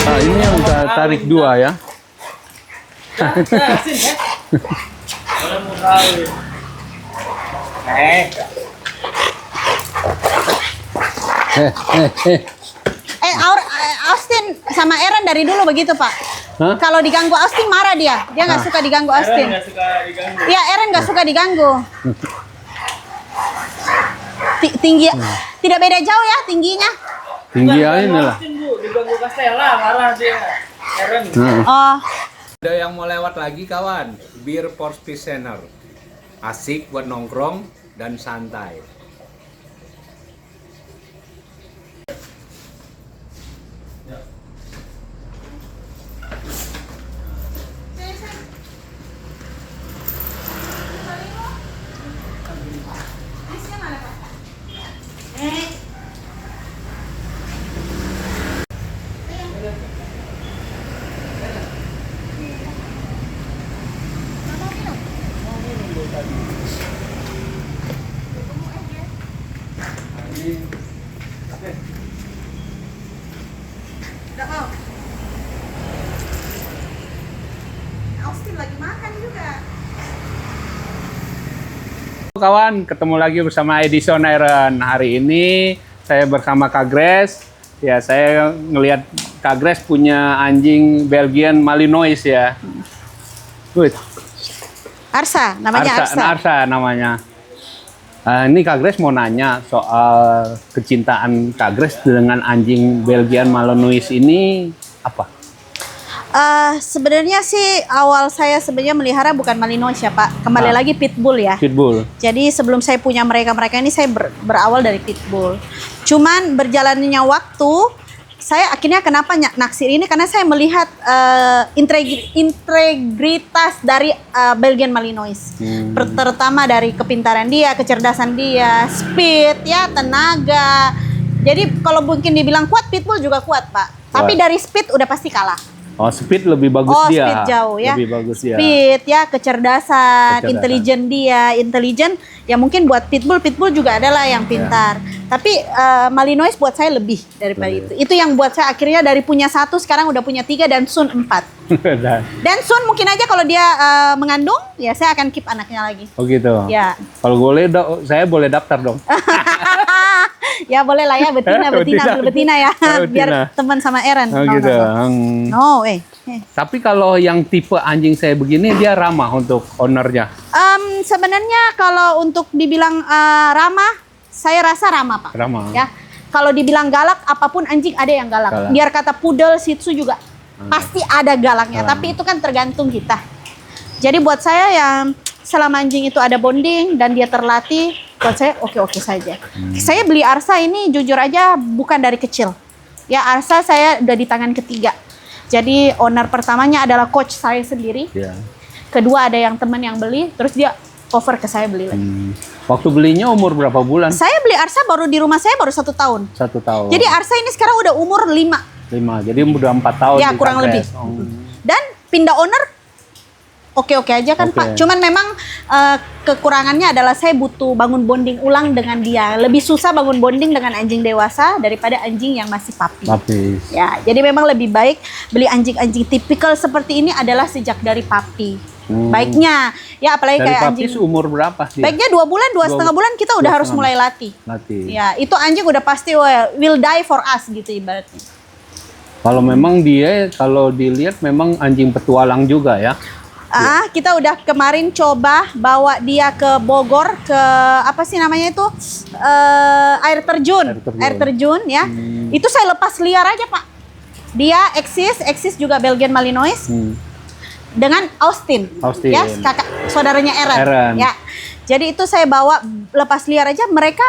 Nah, ini yang kita tarik dua ya. Austin sama Aaron dari dulu begitu, Pak. Hah? Kalau diganggu Austin marah dia. Dia nggak suka diganggu Austin. Iya, Aaron nggak suka diganggu. Tinggi, tidak beda jauh ya tingginya. Tinggi aja nih lah. Diganggu Castella, marah dia. Aaron. Oh, Ada yang mau lewat lagi kawan, Beer for Peace Center. Asik buat nongkrong dan santai. Austin lagi makan juga. Kawan, ketemu lagi bersama Edison Iron. Hari ini saya bersama Kak Grace. Ya, saya ngelihat Kak Grace punya anjing Belgian Malinois ya. Wih, Arsa, namanya Arsa. Arsa namanya. Ini Kak Grace mau nanya soal kecintaan Kak Grace dengan anjing Belgian Malinois ini apa? Sebenarnya sih awal saya sebenarnya melihara bukan Malinois ya, Pak. Kembali lagi Pitbull ya. Pitbull. Jadi sebelum saya punya mereka ini saya berawal dari Pitbull. Cuman berjalannya waktu, saya akhirnya kenapa naksir ini karena saya melihat integritas dari Belgian Malinois. Terutama dari kepintaran dia, kecerdasan dia, speed ya, tenaga. Jadi kalau mungkin dibilang kuat, Pitbull juga kuat, Pak. Tapi dari speed udah pasti kalah. Oh, speed lebih bagus dia. Speed jauh ya. Lebih bagus dia. Speed ya, kecerdasan. Intelijen dia, intelijen. Ya mungkin buat Pitbull juga adalah yang pintar. Tapi Malinois buat saya lebih daripada itu. Itu yang buat saya akhirnya dari punya 1 sekarang udah punya 3 dan soon 4. Dan soon mungkin aja kalau dia mengandung, ya saya akan keep anaknya lagi. Oh gitu. Ya. Kalau boleh, saya boleh daftar dong. Ya boleh lah ya, betina ya. Biar teman sama Aaron. Oh gitu. No, Tapi kalau yang tipe anjing saya begini, dia ramah untuk ownernya. Sebenarnya kalau untuk dibilang ramah, saya rasa ramah, Pak. Ramah. Ya. Kalau dibilang galak, apapun anjing ada yang galak. Biar kata poodle, shih tzu juga pasti ada galaknya. Tapi itu kan tergantung kita. Jadi buat saya yang selama anjing itu ada bonding dan dia terlatih, buat saya oke-oke saja. Saya beli Arsa ini jujur aja bukan dari kecil. Ya Arsa saya udah di tangan ketiga. Jadi owner pertamanya adalah coach saya sendiri. Ya. Kedua ada yang teman yang beli, terus dia cover ke saya beli lagi. Waktu belinya umur berapa bulan? Saya beli Arsa baru di rumah saya baru 1 tahun. 1 tahun. Jadi Arsa ini sekarang udah umur 5. 5, jadi udah 4 tahun. Ya kurang lebih. Dan pindah owner oke-oke aja kan, Pak. Cuman memang kekurangannya adalah saya butuh bangun bonding ulang dengan dia. Lebih susah bangun bonding dengan anjing dewasa daripada anjing yang masih puppy. Ya, jadi memang lebih baik beli anjing-anjing tipikal seperti ini adalah sejak dari puppy. Baiknya, ya apalagi dari kayak anjing anjing. umur berapa dia? Baiknya 2 bulan, 2,5 bulan kita udah harus mulai latih. Ya, itu anjing udah pasti will die for us gitu ibaratnya. Kalau memang dia, kalau dilihat memang anjing petualang juga ya. Kita udah kemarin coba bawa dia ke Bogor, ke apa sih namanya itu air terjun ya. Itu saya lepas liar aja, Pak. Dia eksis juga Belgian Malinois dengan Austin. Ya kakak saudaranya Aaron. Ya, jadi itu saya bawa lepas liar aja, mereka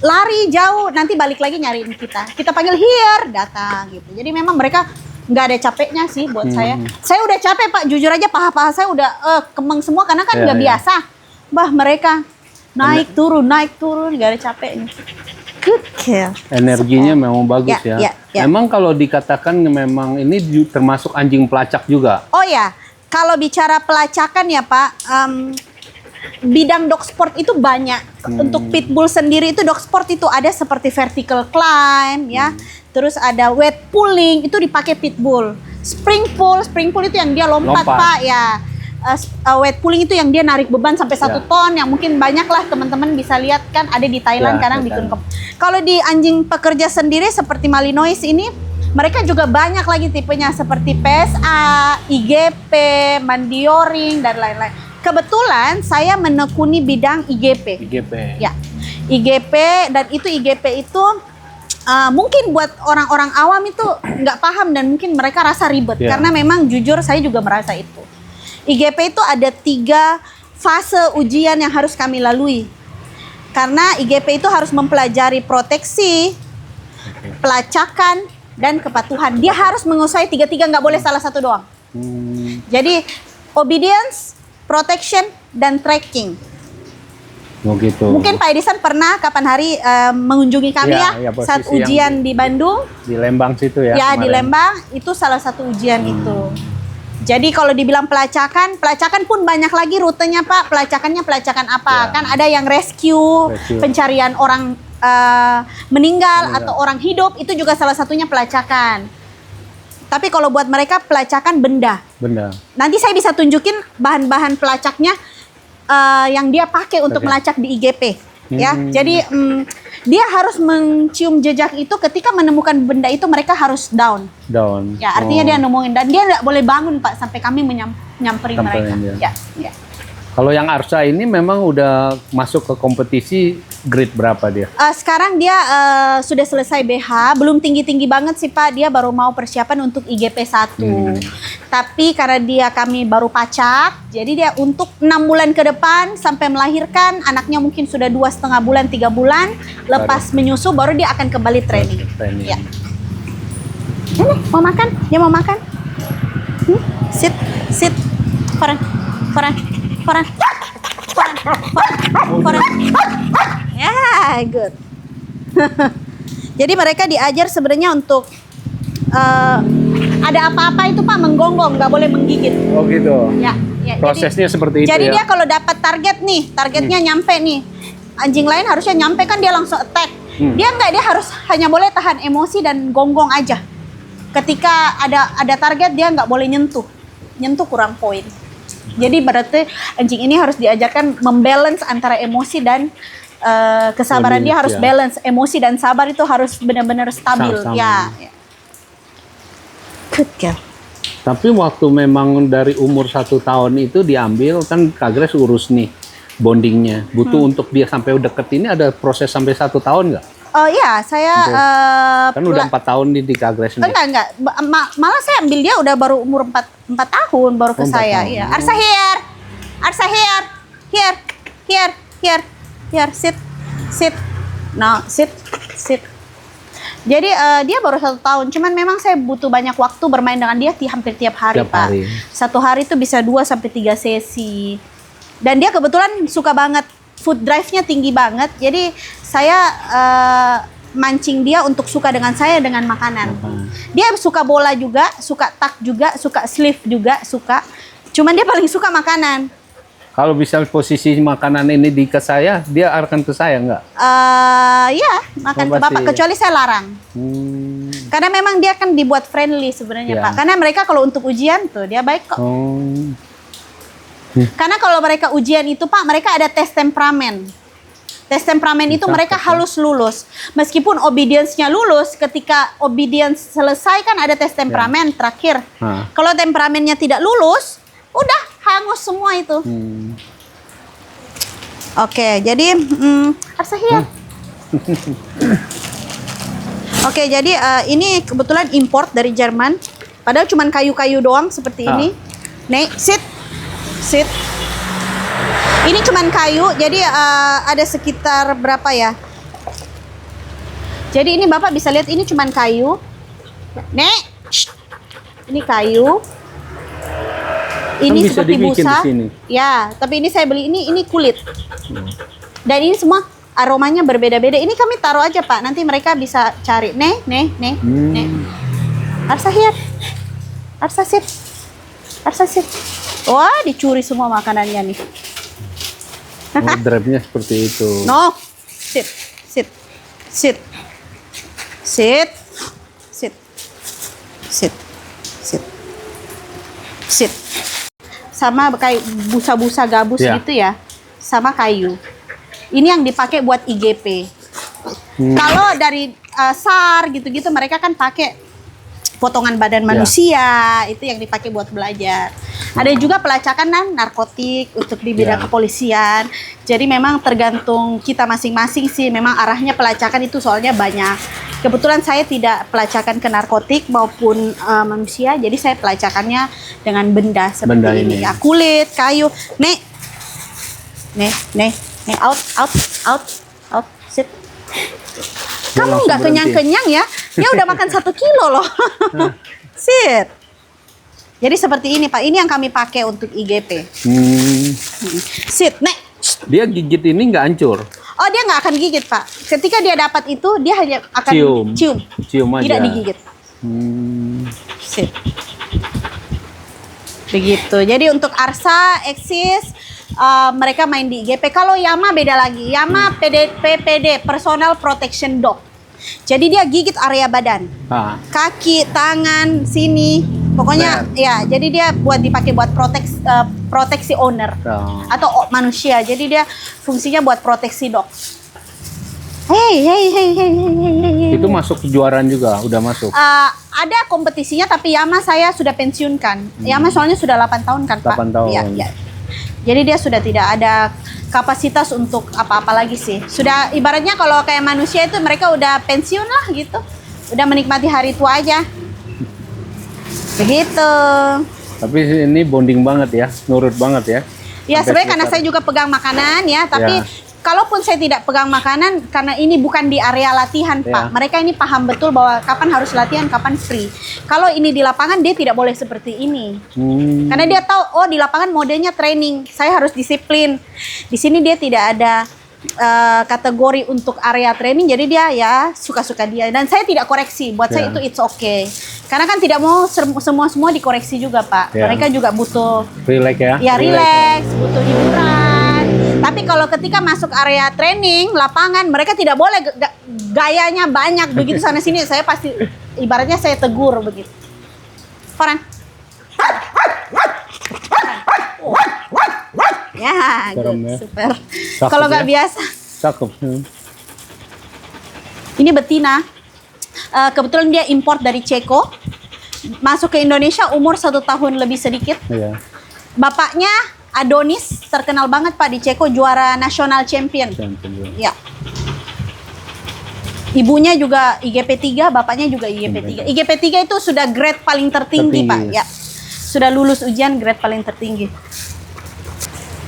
lari jauh, nanti balik lagi nyariin kita panggil here, datang gitu. Jadi memang mereka nggak ada capeknya sih buat saya. Saya udah capek, Pak, jujur aja paha-paha saya udah kemeng semua karena kan nggak biasa. Mereka naik turun nggak ada capeknya. Good kill. Energinya memang bagus ya. Memang kalau dikatakan memang ini termasuk anjing pelacak juga. Oh ya, kalau bicara pelacakan ya Pak, bidang dog sport itu banyak. Untuk pitbull sendiri itu dog sport itu ada seperti vertical climb ya. Terus ada wet pulling, itu dipakai pitbull. Spring pull itu yang dia lompat. Pak ya. Wet pulling itu yang dia narik beban sampai 1 ton, yang mungkin banyak lah teman-teman bisa lihat kan ada di Thailand kadang bikin. Kalau di anjing pekerja sendiri seperti Malinois ini, mereka juga banyak lagi tipenya seperti PSA, IGP, Mandioring dan lain-lain. Kebetulan saya menekuni bidang IGP. Ya, IGP, dan itu IGP itu mungkin buat orang-orang awam itu nggak paham dan mungkin mereka rasa ribet karena memang jujur saya juga merasa itu. IGP itu ada 3 fase ujian yang harus kami lalui. Karena IGP itu harus mempelajari proteksi, pelacakan, dan kepatuhan. Dia harus menguasai 3-3, nggak boleh salah satu doang. Jadi obedience, protection, dan tracking. Oh gitu. Mungkin Pak Edison pernah kapan hari mengunjungi kami saat ujian di Bandung. Di Lembang situ ya. Ya, kemarin. di Lembang itu salah satu ujian itu. Jadi kalau dibilang pelacakan pun banyak lagi rutenya Pak. Pelacakannya pelacakan apa? Kan ada yang rescue, pencarian orang meninggal atau orang hidup, itu juga salah satunya pelacakan. Tapi kalau buat mereka pelacakan benda. Nanti saya bisa tunjukin bahan-bahan pelacaknya yang dia pakai untuk melacak di IGP. Ya, jadi dia harus mencium jejak itu ketika menemukan benda itu mereka harus down. Ya, artinya dia nemuin dan dia nggak boleh bangun Pak sampai kami nyamperin mereka. Ya. Kalau yang Arsa ini memang udah masuk ke kompetisi grade berapa dia? Sekarang dia sudah selesai BH, belum tinggi-tinggi banget sih Pak. Dia baru mau persiapan untuk IGP 1. Tapi karena kami baru pacak, jadi dia untuk 6 bulan ke depan sampai melahirkan, anaknya mungkin sudah 2,5 bulan, 3 bulan, lepas menyusu baru dia akan kembali training. Ya. Ini mau makan? Dia mau makan? Sit. Koran. Ya, good. Jadi mereka diajar sebenarnya untuk ada apa-apa itu Pak menggonggong, nggak boleh menggigit. Oh gitu. Ya. Prosesnya seperti itu. Jadi ya? dia kalau dapat targetnya nyampe nih. Anjing lain harusnya nyampe kan dia langsung attack. Dia dia harus hanya boleh tahan emosi dan gonggong aja. Ketika ada target dia nggak boleh nyentuh kurang poin. Jadi berarti anjing ini harus diajarkan membalance antara emosi dan kesabaran. Dia harus balance emosi dan sabar itu harus benar-benar stabil. Ya. Good girl. Tapi waktu memang dari umur 1 tahun itu diambil kan Kak Grace urus nih bondingnya. Butuh untuk dia sampai deket ini ada proses sampai 1 tahun nggak? Oh iya, saya kan udah 4 tahun di Kak Grace nih. Enggak. Malah saya ambil dia udah baru umur 4 tahun baru ke saya. Iya. Arsa here. Sit. Now sit. Jadi dia baru 1 tahun. Cuman memang saya butuh banyak waktu bermain dengan dia hampir tiap hari, Pak. 1 hari itu bisa 2 sampai 3 sesi. Dan dia kebetulan suka banget, food drive-nya tinggi banget. Jadi saya mancing dia untuk suka dengan saya dengan makanan. Dia suka bola juga, suka tak juga, suka sleeve juga, suka. Cuman dia paling suka makanan. Kalau bisa posisi makanan ini di ke saya, dia akan ke saya nggak? Ya, makan ke Bapak, kecuali saya larang. Karena memang dia kan dibuat friendly sebenarnya Pak. Karena mereka kalau untuk ujian tuh dia baik kok. Karena kalau mereka ujian itu Pak, mereka ada tes temperamen. Tes temperamen itu mereka harus lulus. Meskipun obedience-nya lulus, ketika obedience selesai kan ada tes temperamen terakhir. Kalau temperamennya tidak lulus, udah hangus semua itu. Oke, jadi Arsa here. Oke, jadi ini kebetulan import dari Jerman. Padahal cuma kayu-kayu doang seperti ini. Nih, sit. Ini cuman kayu, jadi ada sekitar berapa ya? Jadi ini Bapak bisa lihat ini cuman kayu. Nek, ini kayu. Ini kan seperti busa. Ya, tapi ini saya beli ini kulit. Dan ini semua aromanya berbeda-beda. Ini kami taruh aja Pak, nanti mereka bisa cari. Nih. Arsa here. Arsa sit. Wah, dicuri semua makanannya nih. Oh, drive-nya seperti itu. No, sit. Sit. Sit. Sit. Sama kayak busa-busa gabus Ya. gitu ya. Sama kayu. Ini yang dipakai buat IGP. Kalau dari SAR gitu-gitu mereka kan pakai potongan badan manusia, itu yang dipakai buat belajar. Ada juga pelacakan narkotik untuk di bidang Ya. kepolisian. Jadi memang tergantung kita masing-masing sih. Memang arahnya pelacakan itu soalnya banyak. Kebetulan saya tidak pelacakan ke narkotik maupun manusia, jadi saya pelacakannya dengan benda seperti Benda ini. ini. Ya, kulit, kayu. Nih, out, sit. Dia Kamu langsung nggak berhenti. kenyang-kenyang ya? Dia udah makan 1 kilo loh. Sit. Jadi seperti ini Pak, ini yang kami pakai untuk IGP. Sit, nek. Dia gigit ini nggak hancur. Oh dia nggak akan gigit Pak. Ketika dia dapat itu, dia hanya akan Cium. Cium aja. tidak digigit. Sit. Begitu. Jadi untuk Arsa, Exis, mereka main di IGP. Kalau Yama beda lagi. Yama PPD, Personal Protection Dog. Jadi dia gigit area badan. Ah, Kaki, tangan, sini. Pokoknya ya, jadi dia dipakai buat proteksi owner oh. atau manusia. Jadi dia fungsinya buat proteksi dog. Hey. Itu masuk kejuaraan juga, udah masuk. Ada kompetisinya tapi Yama saya sudah pensiunkan. Yama soalnya sudah 8 tahun kan Pak? 8 tahun. Iya. Jadi dia sudah tidak ada kapasitas untuk apa-apa lagi sih. Sudah ibaratnya kalau kayak manusia itu mereka udah pensiun lah gitu. Udah menikmati hari tua aja. Begitu. Tapi ini bonding banget ya, nurut banget ya. Ya Sampai sebenarnya karena sekitar- saya juga pegang makanan ya, tapi Ya. kalaupun saya tidak pegang makanan, karena ini bukan di area latihan Pak. Ya. Mereka ini paham betul bahwa kapan harus latihan, kapan free. Kalau ini di lapangan dia tidak boleh seperti ini. Karena dia tahu, oh di lapangan modenya training, saya harus disiplin. Di sini dia tidak ada kategori untuk area training, jadi dia ya suka-suka dia. Dan saya tidak koreksi, buat saya Ya. itu it's okay. Karena kan tidak mau semua dikoreksi juga Pak. Ya. Mereka juga butuh Relax ya. ya relax, butuh hiburan. Tapi kalau ketika masuk area training, lapangan, mereka tidak boleh gayanya banyak begitu sana sini. Saya pasti ibaratnya saya tegur begitu. Farhan. Oh. Ya, Serem good, ya. super. Cakep Kalau nggak ya. biasa, Cakep. ini betina. Kebetulan dia import dari Ceko. Masuk ke Indonesia umur 1 tahun lebih sedikit. Iya. Bapaknya Adonis, terkenal banget Pak di Ceko, juara nasional champion. Ya. Ibunya juga IGP 3, bapaknya juga IGP 3. IGP 3 itu sudah grade paling tertinggi, Pak. Ya. Sudah lulus ujian grade paling tertinggi.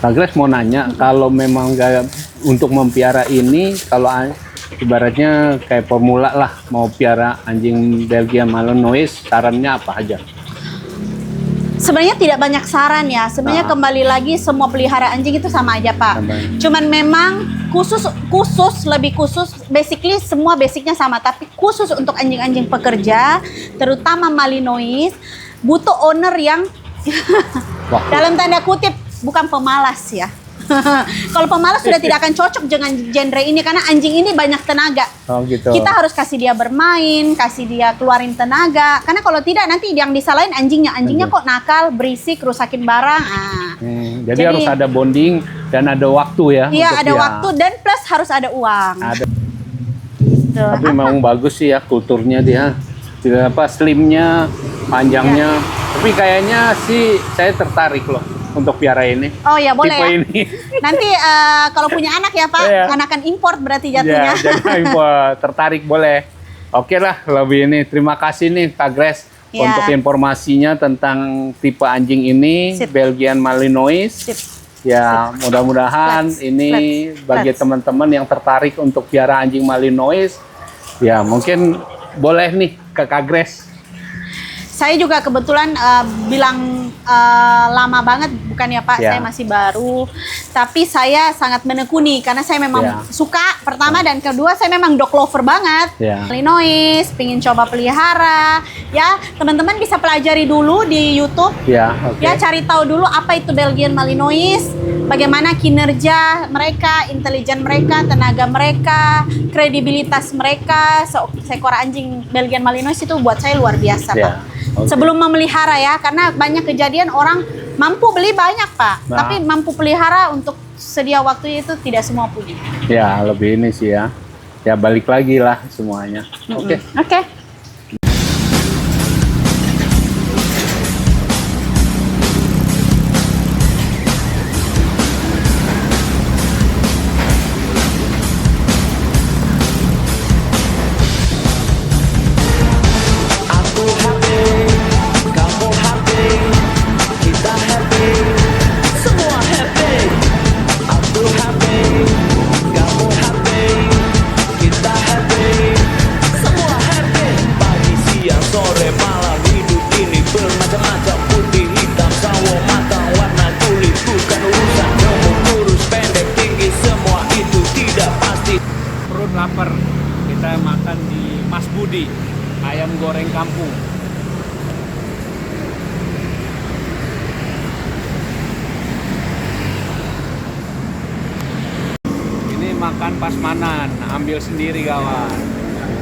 Kak Grace mau nanya, kalau memang nggak untuk mempiara ini, kalau ibaratnya kayak formula lah, mau piara anjing Belgian Malinois, sarannya apa aja? Sebenarnya tidak banyak saran ya. Sebenarnya kembali lagi semua pelihara anjing itu sama aja Pak. Sama. Cuman memang lebih khusus, basically semua basicnya sama. Tapi khusus untuk anjing-anjing pekerja, terutama Malinois, butuh owner yang dalam tanda kutip bukan pemalas ya. Kalau pemalas sudah tidak akan cocok dengan genre ini karena anjing ini banyak tenaga. Oh gitu. Kita harus kasih dia bermain, kasih dia keluarin tenaga. Karena kalau tidak nanti yang disalahin anjingnya. Anjingnya kok nakal, berisik, rusakin barang. Jadi harus ada bonding dan ada waktu ya. Iya, untuk ada dia. waktu dan plus harus ada uang. Ada. Gitu. Tapi memang bagus sih ya kulturnya dia. Tidak apa slimnya, panjangnya. Tapi kayaknya sih saya tertarik loh untuk piara ini. Oh ya boleh Tipe ya. ini. Nanti kalau punya anak ya Pak, Iya. anakan import berarti Ya, jatuhnya. jadi tertarik boleh. Oke lah, lebih ini. Terima kasih nih Kak Grace Ya. untuk informasinya tentang tipe anjing ini, Sip. Belgian Malinois. Sip. Ya, mudah-mudahan Let's. ini bagi Let's. teman-teman yang tertarik untuk piara anjing Malinois, ya mungkin boleh nih ke Kak Grace. Saya juga kebetulan bilang lama banget, bukan ya Pak, Ya. saya masih baru. Tapi saya sangat menekuni karena saya memang Ya. suka pertama dan kedua saya memang dog lover banget. Ya. Malinois, pingin coba pelihara. Ya, teman-teman bisa pelajari dulu di YouTube. Ya, oke. Ya, cari tahu dulu apa itu Belgian Malinois, bagaimana kinerja mereka, intelijen mereka, tenaga mereka, kredibilitas mereka. Seekor anjing Belgian Malinois itu buat saya luar biasa, Ya, Pak. oke. Sebelum memelihara ya, karena banyak kejadian orang mampu beli banyak, Pak. Nah. Tapi mampu pelihara untuk sedia waktu itu tidak semua punya. Ya, lebih ini sih ya. Ya, balik lagi lah semuanya. Oke. Oke. Aku happy, kamu happy, kita happy, semua happy. Aku happy, kamu happy, kita happy, semua happy. Pagi, siang, sore, malam, hidup ini bermacam-macam. Putih, hitam, sawo, matang, warna kulit bukan urusan. Gemuk, kurus, pendek, tinggi, semua itu tidak pasti. Perut lapar, kita makan di Mas Budi, ayam goreng kampung. Ini makan pasmanan, ambil sendiri kawan.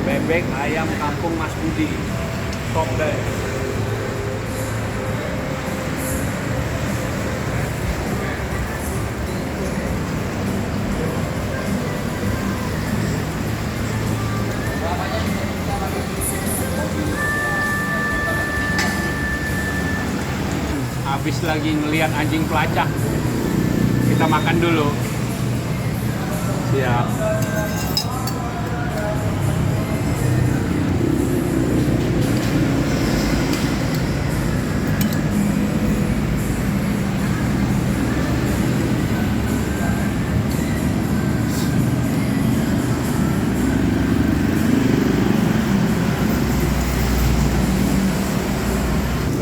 Bebek ayam kampung Mas Budi, top deh. Habis lagi ngelihat anjing pelacak, kita makan dulu. Siap.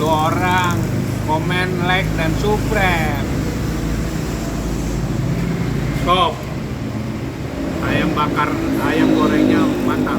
Lu orang komen, like, dan subscribe. Stop. Ayam bakar, ayam gorengnya mantap.